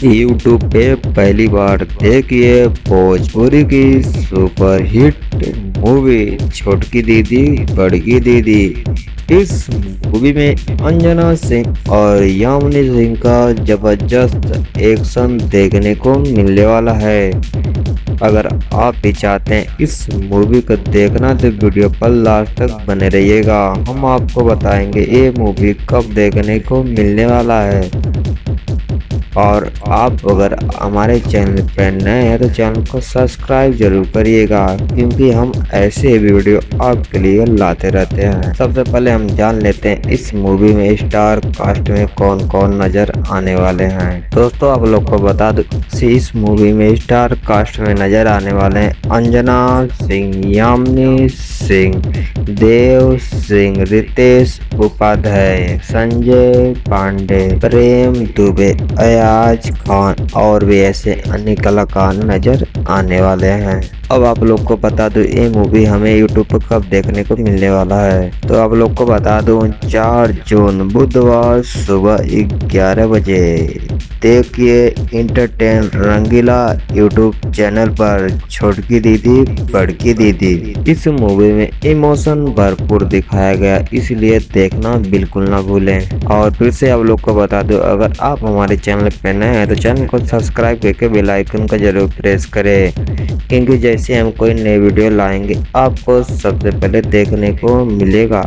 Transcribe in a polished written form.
YouTube पे पहली बार देखिए भोजपुरी की सुपरहिट मूवी छोटकी दीदी बड़की दीदी। इस मूवी में अंजना सिंह और यामिनी सिंह का जबरदस्त एक्शन देखने को मिलने वाला है। अगर आप भी चाहते हैं इस मूवी को देखना तो वीडियो पर लास्ट तक बने रहिएगा। हम आपको बताएंगे ये मूवी कब देखने को मिलने वाला है। और आप अगर हमारे चैनल पर नए हैं तो चैनल को सब्सक्राइब जरूर करिएगा, क्योंकि हम ऐसे वीडियो आपके लिए लाते रहते हैं। सबसे पहले हम जान लेते हैं इस मूवी में स्टार कास्ट में कौन कौन नजर आने वाले हैं। दोस्तों आप लोग को बता दो, इस मूवी में स्टार कास्ट में नजर आने वाले हैं अंजना सिंह, यामिनी सिंह, देव सिंह, रितेश उपाध्याय, संजय पांडे, प्रेम दुबे, अयाज खान और भी ऐसे अन्य कलाकार नजर आने वाले हैं। अब आप लोग को बता दूं ये मूवी हमें यूट्यूब पर कब देखने को मिलने वाला है। तो आप लोग को बता दूं 4 जून बुधवार सुबह 11 बजे देखिए इंटरटेन रंगीला यूट्यूब चैनल पर छोटकी दीदी बड़की दीदी। इस मूवी में इमोशन भरपूर दिखाया गया, इसलिए देखना बिल्कुल ना भूलें। और फिर से आप लोग को बता दो, अगर आप हमारे चैनल पर नए हैं तो चैनल को सब्सक्राइब करके बेल आइकन का जरूर प्रेस करें, क्योंकि जैसे हम कोई नई वीडियो लाएंगे आपको सबसे पहले देखने को मिलेगा।